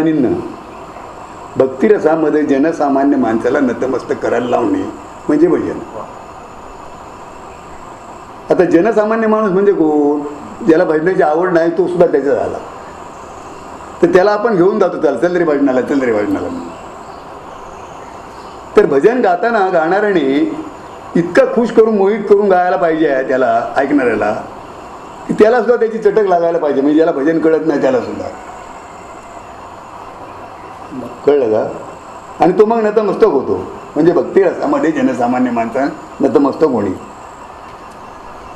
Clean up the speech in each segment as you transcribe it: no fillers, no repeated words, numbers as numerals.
स्वामींना भक्तिरसामध्ये जनसामान्य माणसाला नतमस्तक करायला लावणे म्हणजे भजन. आता जनसामान्य माणूस म्हणजे कोण? ज्याला भजनाची आवड नाही तो सुद्धा त्याचा झाला, तर त्याला आपण घेऊन जातो, त्याला चल रे भजनाला, चल रे भजनाला. तर भजन गाताना गाणाऱ्याने इतका खुश करून मोहित करून गायला पाहिजे त्याला ऐकणाऱ्याला, की त्याला सुद्धा त्याची चटक लागायला पाहिजे. म्हणजे ज्याला भजन कळत नाही त्याला सुद्धा कळलं का? आणि तो मग नतमस्तक होतो. म्हणजे भक्ती रसामध्ये जनसामान्य माणसा नतमस्तक होणे.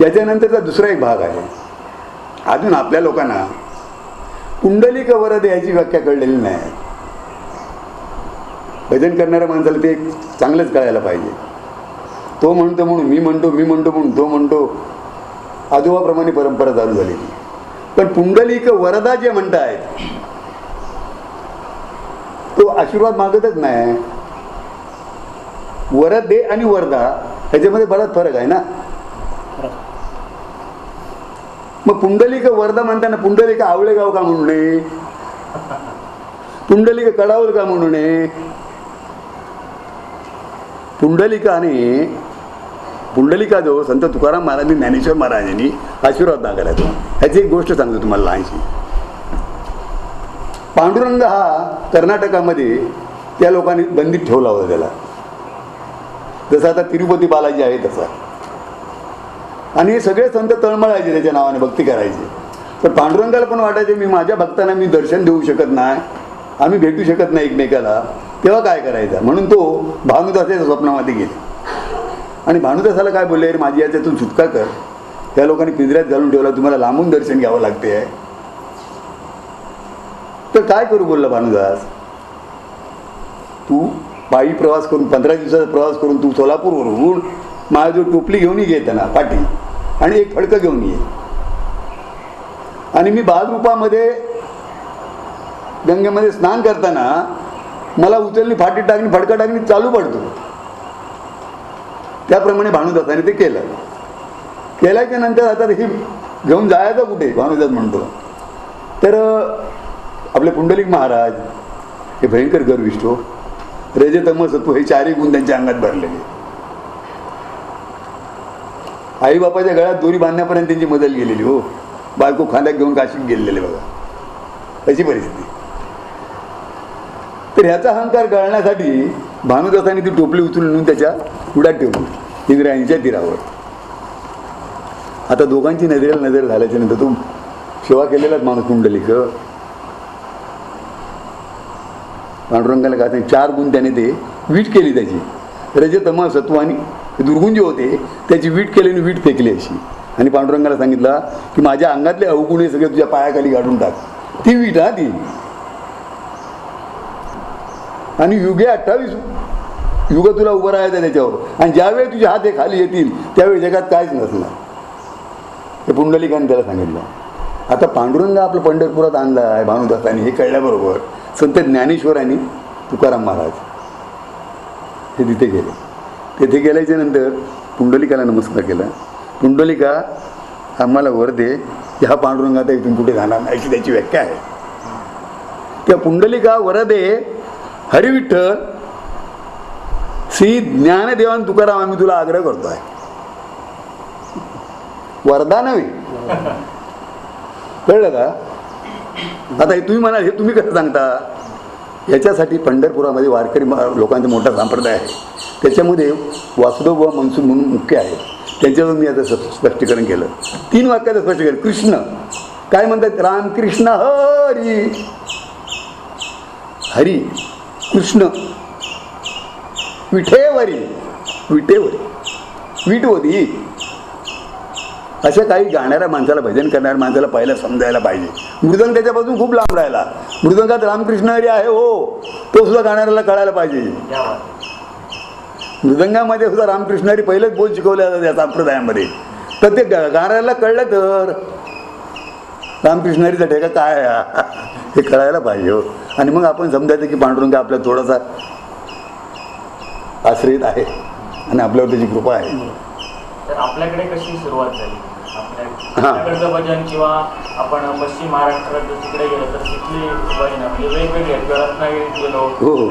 याच्यानंतरचा दुसरा एक भाग आहे. अजून आपल्या लोकांना पुंडलिक वरद याची व्याख्या कळलेली नाही. भजन करणाऱ्या माणसाला ते चांगलंच कळायला पाहिजे. तो म्हणतो म्हणून मी म्हणतो, मी म्हणतो म्हणून तो म्हणतो, आजोबाप्रमाणे परंपरा चालू झाली. पण पुंडलिक वरदा जे म्हणतायत तो आशीर्वाद मागतच नाही. वरद दे आणि वरदा ह्याच्यामध्ये बराच फरक आहे ना. मग पुंडलिक वरदा म्हणताना पुंडलिक आवळेगाव का म्हणू नये, पुंडलिक कडावल का म्हणू नये? पुंडलिका जो संत तुकाराम महाराजांनी ज्ञानेश्वर महाराजांनी आशीर्वाद मागायला तो. ह्याची एक गोष्ट सांगतो तुम्हाला लहानशी. पांडुरंग हा कर्नाटकामध्ये त्या लोकांनी बंदीत ठेवला होता त्याला, जसं आता तिरुपती बालाजी आहे तसा. आणि हे सगळे संत तळमळायचे त्याच्या नावाने, भक्ती करायचे. पण पांडुरंगाला पण वाटायचे मी माझ्या भक्तांना मी दर्शन देऊ शकत नाही, आम्ही भेटू शकत नाही एकमेकाला, तेव्हा काय करायचं? म्हणून तो भानुदासाच्या स्वप्नामध्ये गेले आणि भानुदासाला काय बोलले, माझी याच्यातून सुटका कर, त्या लोकांनी पिंजऱ्यात घालून ठेवला, तुम्हाला लांबून दर्शन घ्यावं लागते आहे. तर काय करू बोलला भानुदास, तू पायी प्रवास करून 15 दिवसाचा प्रवास करून तू सोलापूरवरून माझा जो टोपली घेऊन ये त्यांना पाठी आणि एक फडकं घेऊन ये, आणि मी बालरूपामध्ये गंगेमध्ये स्नान करताना मला उचलणी फाटी टाकणी फडका टाकणी चालू पडतो. त्याप्रमाणे भानुदासाने ते केलं. केल्याच्या नंतर आता हे घेऊन जायचं कुठे भानुदास म्हणतो. तर आपले पुंडलिक महाराज हे भयंकर गर्विष्ठ, रजतम सत्व हे चारही गुण त्यांच्या अंगात भरलेले. आई बापाच्या गळ्यात दोरी बांधण्यापर्यंत त्यांची मदल गेलेली. हो, बायको खांद्यात घेऊन काशीत गेलेले बघा, अशी परिस्थिती. तर ह्याचा अहंकार गळण्यासाठी भानुदासाने ती टोपली उचलून त्याच्या उड्यात ठेवली इंद्रायणीच्या तीरावर. आता दोघांची नजरेला नजर झाल्याच्या नंतर तो सेवा केलेलाच माणूस पुंडलिक पांडुरंगाला काय 4 गुण त्याने ते वीट केली त्याची. रजतम सत्व आणि दुर्गुण जे होते त्याची वीट केली आणि वीट फेकली अशी. आणि पांडुरंगाला सांगितलं की माझ्या अंगातले अवगुण हे सगळे तुझ्या पायाखाली गाडून टाक, ती वीट हा ती. आणि युगे 28 युग तुला उभं राहायचं त्याच्यावर, आणि ज्यावेळी तुझे हात हे खाली येतील त्यावेळी जगात काहीच नसणार, हे पुंडलिकाने त्याला सांगितलं. आता पांडुरंग आपलं पंढरपुरात आणला आहे भानुदासाने, हे कळल्याबरोबर संत ज्ञानेश्वर आणि तुकाराम महाराज हे तिथे गेले. तिथे गेल्याच्या नंतर पुंडलिकाला नमस्कार केला. पुंडलिका आम्हाला वर दे, ह्या पांडुरंगात इथून कुठे जाणार नाही अशी त्याची व्याख्या आहे. त्या पुंडलिका वरदे हरिविठ्ठल श्री ज्ञानदेवान तुकाराम आम्ही तुला आग्रह करतो आहे, वरदा नव्हे. कळलं का? आता हे तुम्ही म्हणा, हे तुम्ही कसं सांगता? याच्यासाठी पंढरपुरामध्ये वारकरी लोकांचा मोठा संप्रदाय आहे. त्याच्यामध्ये वासुदेव व मनसूर म्हणून मुख्य आहेत. त्यांच्यावर मी आता स्पष्टीकरण केलं. 3 वाक्याचं स्पष्टीकरण. कृष्ण काय म्हणतात? रामकृष्ण हरी, हरी कृष्ण, विठेवरी, विठेवरी विटवरी. अशा काही गाणाऱ्या माणसाला, भजन करणाऱ्या माणसाला पहिला समजायला पाहिजे. मृदंग त्याच्यापासून खूप लांब राहिला. मृदंगात रामकृष्ण हरी आहे हो, तो सुद्धा गाणाऱ्याला कळायला पाहिजे. मृदंगामध्ये सुद्धा रामकृष्ण हरी पहिलेच बोल शिकवले जातात या संप्रदायामध्ये. तर ते गाणाऱ्याला कळलं तर रामकृष्ण हरीचा ठेका काय आहे हे कळायला पाहिजे हो. आणि मग आपण समजायचं की पांडुरंग आपला थोडासा आश्रयित आहे आणि आपल्यावर त्याची कृपा आहे. तर आपल्याकडे कशी सुरुवात झाली? आपल्याकडचं भजन किंवा आपण पश्चिम महाराष्ट्रात जर तिकडे गेलो तर तिथली भजन म्हणजे वेगवेगळे आहेत. रत्नागिरीत गेलो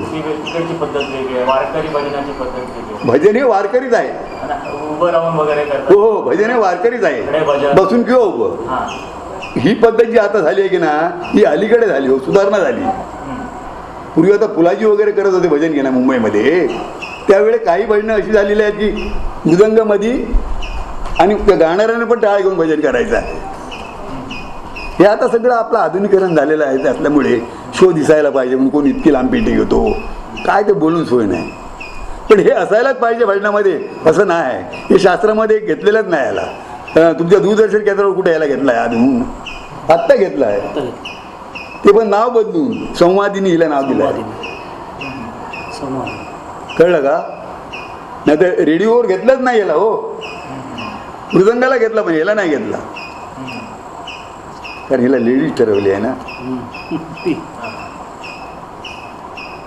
तिकडची पद्धत वेगळी आहे, वारकरी भजनाची पद्धत वेगळी आहे. भजन हे वारकरीच आहे, उभं राहून वगैरे करतात. हो भजन हे वारकरीच आहे, बसून किंवा उभं. ही पद्धत जी आता झाली आहे की ना, ही अलीकडे झाली हो, सुधारणा झाली. पूर्वी आता पुलाजी वगैरे करत होते भजन घेणं मुंबईमध्ये, त्यावेळी काही भजनं अशी झालेली आहेत की मृदंगमध्ये आणि त्या गाणाऱ्याने पण टाळ घेऊन भजन करायचं आहे. हे आता सगळं आपलं आधुनिकीकरण झालेलं आहे, असल्यामुळे शो दिसायला पाहिजे म्हणून कोण इतकी लांब पेटी घेतो, काय ते बोलून सोय नाही. पण हे असायलाच पाहिजे भजनामध्ये, असं नाही. हे शास्त्रामध्ये घेतलेलंच नाही. याला तुमच्या दूरदर्शन केंद्रावर कुठे यायला घेतलं आहे अजून, आत्ता घेतलं आहे, ते पण नाव बदलून संवादिनी हिला नाव दिलं आहे. कळलं का? नाही तर रेडिओवर घेतलंच नाही याला, हो मृदंगाला घेतला पण याला नाही घेतला, कारण हिला लेडीज ठरवली आहे ना.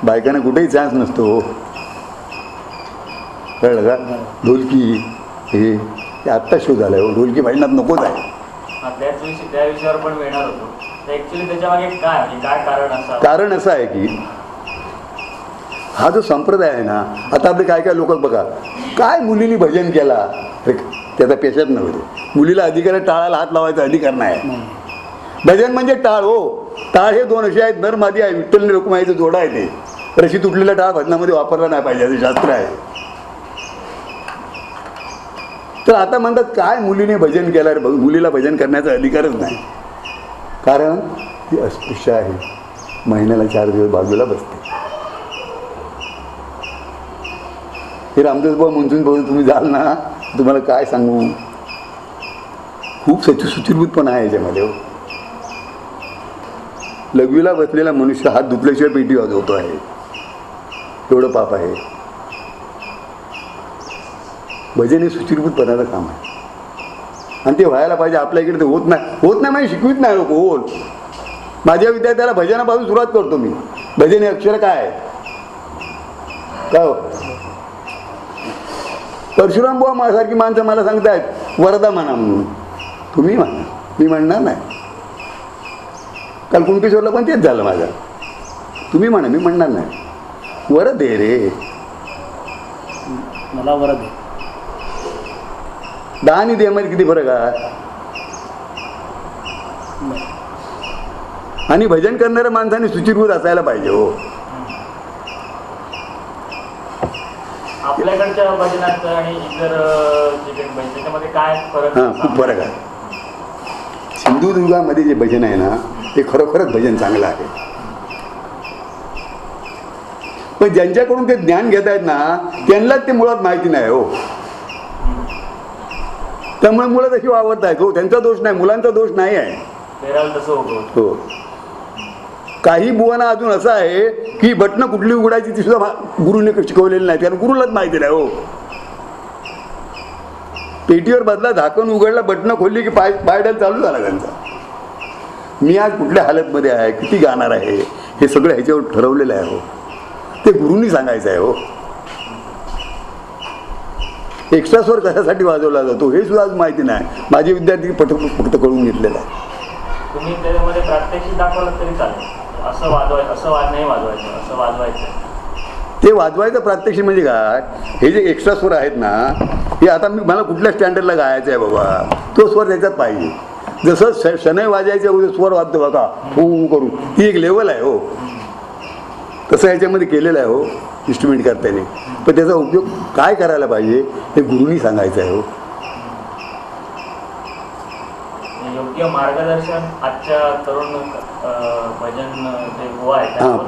बायकांना कुठेही चान्स नसतो, हो कळलं का? ढोलकी हे आत्ता शो झालाय, हो ढोलकी भजनात नकोच आहे. त्या विषयावर पण मिळणार होतो. ऍक्च्युली त्याच्यामागे काय कारण असं आहे की हा जो संप्रदाय आहे ना, आता आपले काय काय लोक बघा, काय मुलींनी भजन केला त्याचा पेशाच नव्हते. मुलीला अधिकार टाळाला हात लावायचा अधिकार नाही. भजन म्हणजे टाळ, हो टाळ हे दोन असे आहेत, नर मादी आहे, विठ्ठल रुक्माईचं जोडा आहे. ते रशी तुटलेला टाळ भजनामध्ये वापरला नाही पाहिजे असं शास्त्र आहे. तर आता म्हणतात काय मुलीने भजन केलं, मुलीला भजन करण्याचा अधिकारच नाही, कारण ती अस्पृश्य आहे, महिन्याला 4 दिवस बाजूला बसते. हे रामदासबाबा मंजून बघून तुम्ही जाल ना, तुम्हाला काय सांगू, खूप सुचिरभूतपणा आहे याच्यामध्ये. लघवीला बसलेला मनुष्य हात धुतल्याशिवाय पेटी वाजवतो आहे, एवढं पाप आहे. भजन हे सुचिरभूतपणाचं काम आहे आणि ते व्हायला पाहिजे. आपल्या इकडे ते होत नाही म्हणजे शिकवित नाही लोक. हो माझ्या विद्यार्थ्याला भजनापासून सुरुवात करतो मी. भजन हे अक्षर काय आहे, काय हो परशुराम बुवा माझ्यासारखी माणसं मला सांगतायत वरदा म्हणा म्हणून, तुम्ही म्हणा, मी म्हणणार नाही. काल कुणकेश्वरला पण तेच झालं माझं, तुम्ही म्हणा मी म्हणणार नाही. वरद आहे रे, मला वरद आहे. 10 आणि 10 मध्ये किती फरक आहे? आणि भजन करणाऱ्या माणसाने सुचिरभूत असायला पाहिजे. हो आपल्याकडच्या भजनात आणि इतर त्याच्यामध्ये काय फरक? खूप फरक आहे. सिंधुदुर्गामध्ये जे भजन आहे ना, ते खरोखरच भजन चांगलं आहे. पण ज्यांच्याकडून ते ज्ञान घेत आहेत ना, त्यांनाच ते मुळात माहिती नाही. हो त्यामुळे मुलं तशी वावरत आहेत. हो त्यांचा दोष नाही, मुलांचा दोष नाही आहे. हो काही बुवांना अजून असं आहे की बटणं कुठली उघडायची ती सुद्धा गुरुने शिकवलेली नाही, त्याला गुरुलाच माहिती नाही. हो पेटीवर बदला, झाकण उघडला, बटणं खोलली की पायडल चालू झाला त्यांचा. मी आज कुठल्या हालतमध्ये आहे, किती गाणार आहे, हे सगळं ह्याच्यावर ठरवलेलं आहे. हो ते गुरुनी सांगायचं आहे. हो एक्स्ट्रा स्वर कशासाठी वाजवला जातो हे सुद्धा माहिती नाही. माझे विद्यार्थी फक्त कळून घेतलेलं आहे. तुम्ही त्याच्यामध्ये प्रात्यक्षिक दाखवलं तरी चालेल. असं नाही वाजवायचं, असं वाजवायचं. ते वाजवायचं प्रात्यक्षिक म्हणजे काय, हे जे एक्स्ट्रा स्वर आहेत ना, हे आता मला कुठल्या स्टँडर्डला गायचं आहे बाबा, तो स्वर त्याच्यात पाहिजे. जसं शनय वाजायच्या अगोदर स्वर वाजतो बघा हू करून, ती एक लेवल आहे. हो तसं ह्याच्यामध्ये केलेलं आहे. हो इन्स्ट्रुमेंट करताना, पण त्याचा उपयोग काय करायला पाहिजे हे गुरुनी सांगायचं आहे. हो योग्य मार्गदर्शन आजच्या तरुण भजन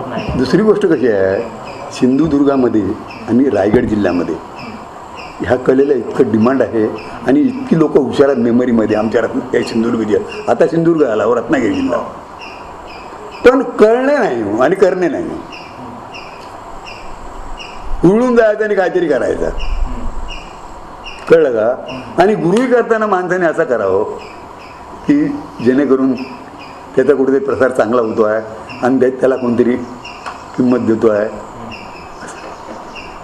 आहे. दुसरी गोष्ट कशी आहे, सिंधुदुर्गामध्ये आणि रायगड जिल्ह्यामध्ये ह्या कलेला इतकं डिमांड आहे आणि इतकी लोक हुशार आहेत मेमरीमध्ये. आमच्या सिंधुदुर्ग जिल्हा, आता सिंधुदुर्ग आला रत्नागिरी जिल्हा, पण कळणे नाही आणि करणे नाही. उळून जायचं आणि काहीतरी करायचं, कळलं का? आणि गुरुही करताना माणसाने असं करावं की जेणेकरून त्याचा कुठेतरी प्रसार चांगला होतो आहे आणि त्याला कोणतरी किंमत देतो आहे.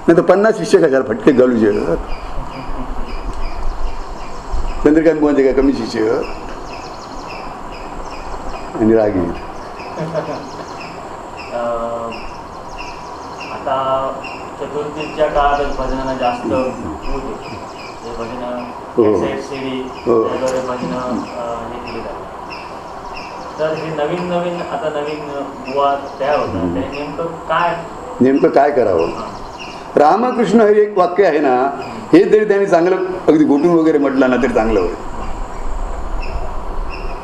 नाही तर 50 शिष्य कशाला फटके घालू शकतात. चंद्रकांत बुवांचे काय कमी शिष्य आणि रागी. आता चतुर्थीच्या काळातच भजनांना जास्त होते. भजन CD वगैरे भजन हे केली जातात. तर हे नवीन नवीन आता नवीन बुवा तयार होतात, ते नेमकं काय करावं. रामकृष्ण हरी एक वाक्य आहे ना, हे जरी त्यांनी चांगलं अगदी घोटून वगैरे म्हटलं ना तरी चांगलं होईल.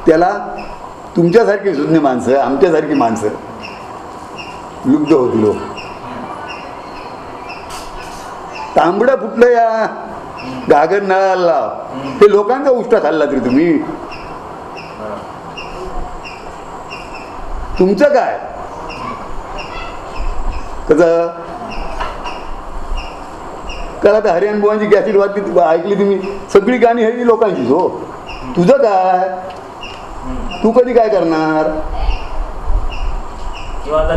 त्याला तुमच्यासारखी सुज्ञ माणसं, आमच्यासारखी माणसं लुब्ध होती. लोक तांबडं फुटलं या घागर नळाला, हे लोकांचा उष्टा खाल्ला तरी तुम्ही. तुमचं काय कसं कला तर हरियाण बुवांची कॅसेट वाटली ऐकली तुम्ही, सगळी गाणी हरी लोकांचीच हो. तुझं काय, तू कधी काय करणार.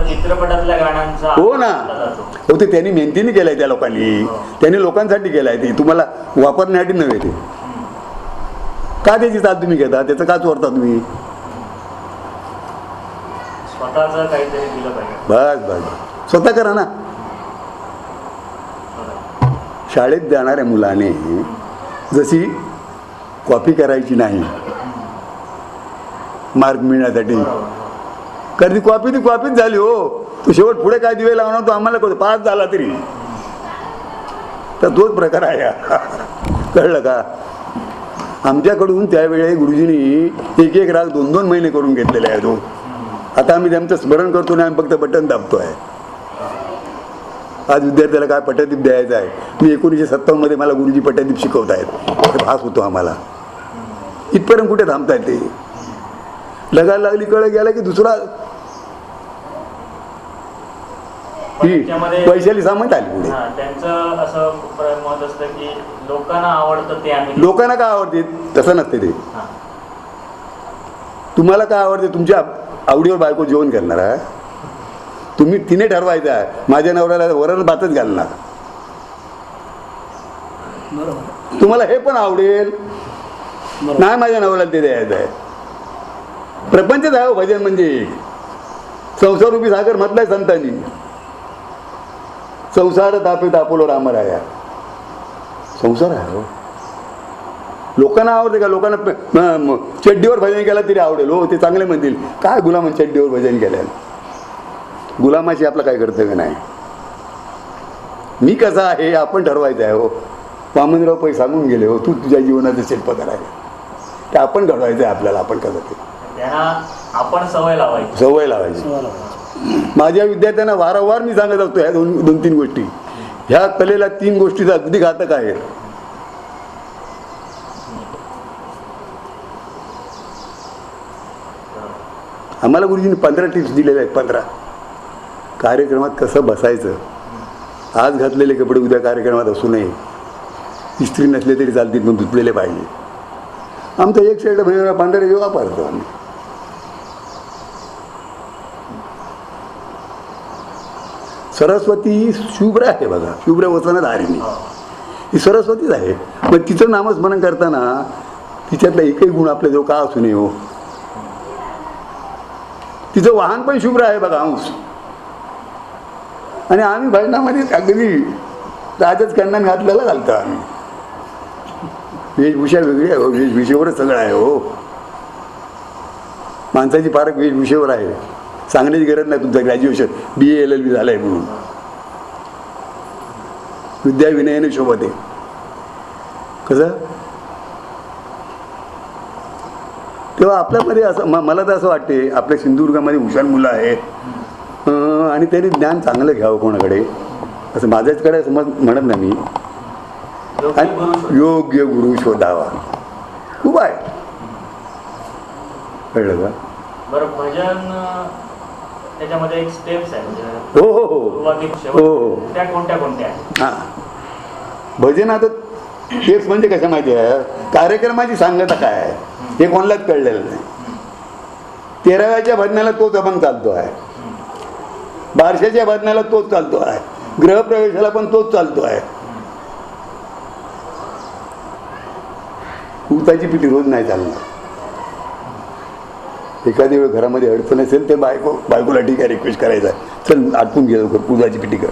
चित्रपटातल्या गाण्यांचा हो ना, हो ते त्यांनी मेहनतीने केलंय, त्या लोकांनी त्यांनी लोकांसाठी केलंय, ते तुम्हाला वापरण्यासाठी नव्हे. ते का त्याची साथ तुम्ही घेता, त्याचं का चोरता तुम्ही. स्वतःच काहीतरी दिलं पाहिजे. बस बस स्वतः करा ना. शाळेत जाणाऱ्या मुलाने जशी कॉपी करायची नाही मार्क मिळण्यासाठी, कारण ती कॉपीच झाली हो. तो शेवट पुढे काय दिवे लावणार तो आम्हाला कळतो, पास झाला तरी. तर तोच प्रकार आहे कळलं का. आमच्याकडून त्यावेळी गुरुजींनी एक राग 2-2 महिने करून घेतलेले आहे. तो आता आम्ही त्यांचं स्मरण करतो ना, आम्ही फक्त बटन दाबतोय. आज विद्यार्थ्याला काय पट्टदीप द्यायचा आहे. मी 1957 मध्ये मला गुरुजी पट्टदीप शिकवत आहेत, भास होतो आम्हाला. इथपर्यंत कुठे थांबतायत ते. लगायला लागली कळ गेला की दुसरा पैशाली सामंत आली पुढे. त्यांचं असं मत असतं की लोकांना आवडतं ते आम्ही. लोकांना काय आवडते तसं नसते ते. तुम्हाला काय आवडते, तुमच्या आवडीवर बायको जेवण करणार आहे. तुम्ही तिने ठरवायचं आहे, माझ्या नवऱ्याला वरण भातच घालणार. तुम्हाला हे पण आवडेल नाही, माझ्या नवऱ्याला ते द्यायचं आहे. प्रपंचच आहे भजन म्हणजे. संसार रूपी सागर म्हटलंय संतांनी, संसार तापे तापलो रामराया. संसार आहे हो. लोकांना आवडते का, लोकांना चड्डीवर भजन केलं तरी आवडेल हो. ते चांगले म्हणतील काय गुलाम चड्डीवर भजन केलं. गुलामाशी आपलं काय कर्तव्य नाही. मी कसा आहे आपण ठरवायचं आहे हो. वामनराव पै सांगून गेले हो, तू तुझ्या जीवनाचं शिल्प करायचं ते आपण घडवायचं आहे आपल्याला. आपण कसं ते आपण सवय लावायची. माझ्या विद्यार्थ्यांना वारंवार मी सांगत असतो ह्या 2-3 गोष्टी. ह्या कलेला 3 गोष्टीचा अगदी घातक आहे. आम्हाला गुरुजींनी 15 टिप्स दिलेल्या आहेत. 15 कार्यक्रमात कसं बसायचं. आज घातलेले कपडे उद्या कार्यक्रमात असू नये. इस्त्री नसले तरी चालतील पण धुतलेले पाहिजे. आमचा एक शर्ट 15 दिवस वापरतो आम्ही. सरस्वती शुभ्र आहे बघा, शुभ्र वचन धारिणी. ही सरस्वतीच आहे. मग तिचं नामस्मरण करताना तिच्यातला एकही गुण आपल्याजवळ का असू नये हो. तिचं वाहन पण शुभ्र आहे बघा, अंश. आणि आम्ही भजनामध्ये अगदी राजच कन्नान घातलेला घालतो आम्ही. वेशभूषा वेगळी आहे हो, वेशभूषेवरच सगळं आहे हो. माणसाची फारक वेशभूषेवर आहे. सांगण्याची गरज नाही तुमचं ग्रॅज्युएशन BA LLB झालंय म्हणून. विद्या विनयाने शोभते. कसं तेव्हा आपल्यामध्ये असं मला तर असं वाटते, आपल्या सिंधुदुर्गामध्ये हुशार मुलं आहेत आणि त्यांनी ज्ञान चांगलं घ्यावं कोणाकडे. असं माझ्याचकडे समज म्हणत नाही मी. योग्य गुरु शोधावा खूप आहे. कळलं का. बरं, भजन त्याच्यामध्ये एक स्टेप्स आहे. हो हो हो हो. त्या कोणत्या हां, भजन आता स्टेप्स म्हणजे कसं माहिती आहे, कार्यक्रमाची सांगता काय आहे हे कोणालाच कळलेलं नाही. 13व्याच्या भजनाला तोच अभंग चालतो आहे, 1200च्या भजनाला तोच चालतो आहे, गृहप्रवेशाला पण तोच चालतो आहे. उडताची पिठी रोज नाही चालणार. एखादी वेळ घरामध्ये अडचण असेल तर बायकोला ठीक आहे, रिक्वेस्ट करायचा, चल आटपून घे लवकर, उडदाची पिठी कर.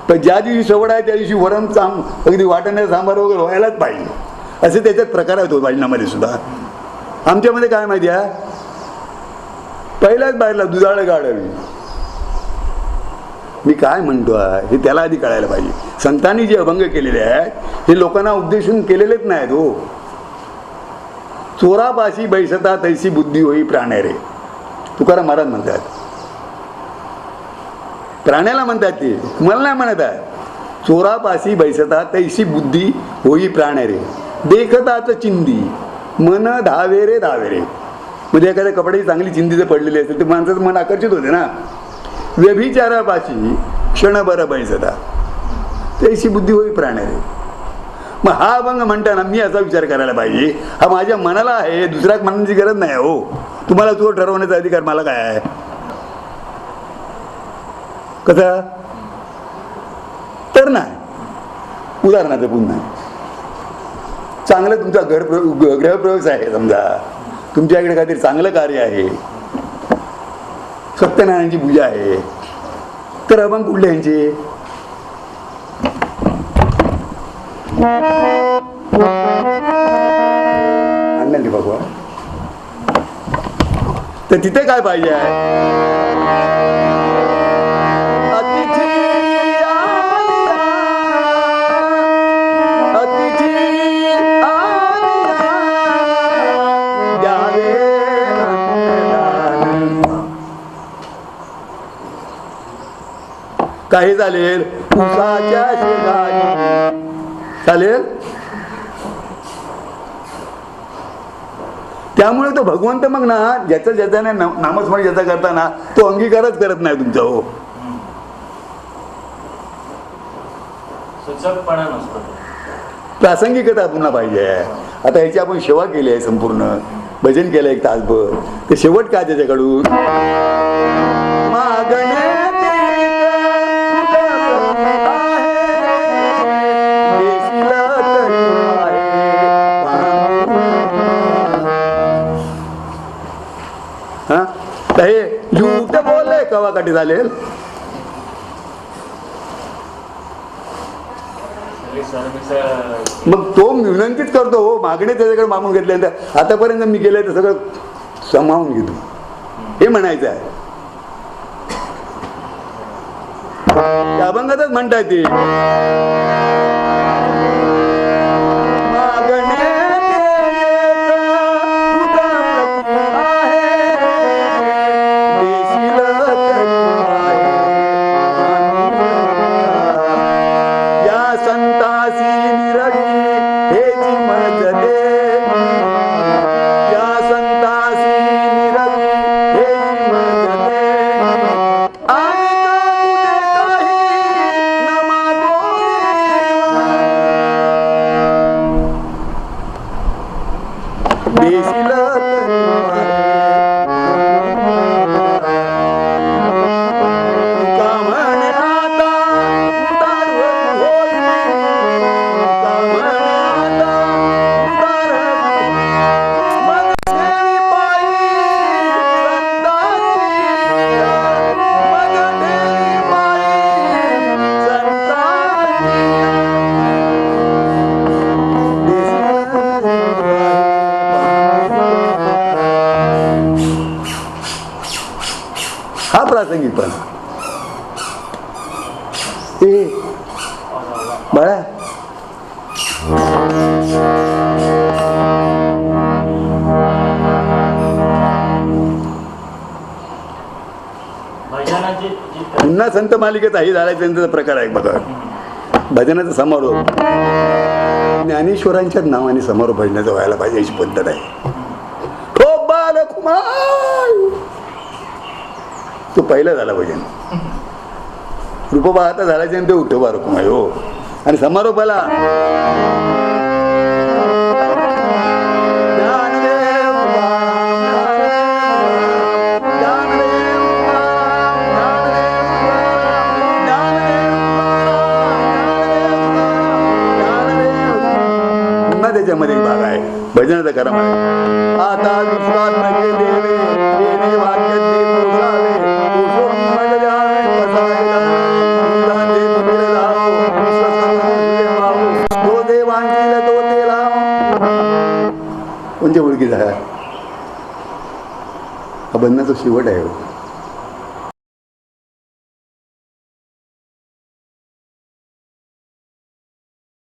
पण ज्या दिवशी सवड आहे त्या दिवशी वरण अगदी वाटण्याचा सांबार वगैरे व्हायलाच पाहिजे. असे त्याच्यात प्रकार आहेत भाजनामध्ये सुद्धा. आमच्यामध्ये काय माहिती आहे, पहिल्याच बाहेरला दुधाळ गाडावी. मी काय म्हणतो आहे हे त्याला आधी कळायला पाहिजे. संतांनी जे अभंग केलेले आहेत हे लोकांना उद्देशून केलेलेच नाहीत हो. चोरापाशी बैसता तैसी बुद्धी होई प्राण्या तुकाराम महाराज म्हणतात. प्राण्याला म्हणतात ते, मला नाही म्हणत आहे. चोरापाशी बैसता तैसी बुद्धी होई प्राण्या देखतात चिंदी मन धावे रे धावे रे. म्हणजे एखाद्या कपड्याची चांगली चिंदी जर पडलेली असेल तर माणसाचं मन आकर्षित होते ना. व्यभिचारापाशी क्षणभर बैसता तैसी बुद्धी होई प्राण्या मग हा अभंग म्हणताना मी असा विचार करायला पाहिजे, हा माझ्या मनाला आहे, दुसऱ्या मनाची गरज नाही हो. तुम्हाला चोर ठरवण्याचा अधिकार मला काय आहे? कसं तर नाही. उदाहरणार्थ पुन्हा चांगलं तुमचा गृहप्रवेश आहे, समजा तुमच्याकडे काहीतरी चांगलं कार्य आहे, सत्यनारायणाची पूजा आहे, तर अभंग कुठले यांचे? आणलं बघवा. तर तिथे काय पाहिजे आहे? काही चालेल उसाच्या शेजारी चालेल. त्यामुळे तो भगवंत मग ना ज्याच्याने नामस्मरण ज्याचा करताना तो अंगीकारच करत नाही तुमचा हो. सूचकपणा नसतो, प्रासंगिकता पुन्हा पाहिजे. आता ह्याची आपण सेवा केली आहे, संपूर्ण भजन केलं एक तासभर, ते शेवट काय त्याच्याकडून मागणे हे झूट बोलले कवाकाठी चालेल. मग तो विनंतीच करतो हो, मागणे त्याच्याकडे मागून घेतल्यानंतर आतापर्यंत मी केलंय तर सगळं समावून घेतो हे म्हणायचं आहे. त्या अभंगातच म्हणता येते प्रासंगिकपणा. बाळा पुन्हा संत मालिकेचा हे झाला त्यांचा प्रकार आहे बघा. भजनाचा समारोप ज्ञानेश्वरांच्या नावाने समारोप भजनाचा व्हायला पाहिजे अशी पद्धत आहे. हो बालकुमार तो पहिला झाला भजन. रूपबा आता झाल्याच्या नंतर उठो बालकुमार हो. आणि समारोपाला पुन्हा त्याच्यामध्ये एक भाग आहे भजनाचा क्रम आहे. आता विश्वास नके देवे येणे वाक्य ते पोसावे पोषून मग द्यावे बसायला निदान ते तुम्ही लावो विश्वास करून वाहू तो देव आणतील तो ते लाव. कोणत्या ओळखी झाला हा बंधनाचा शेवट आहे.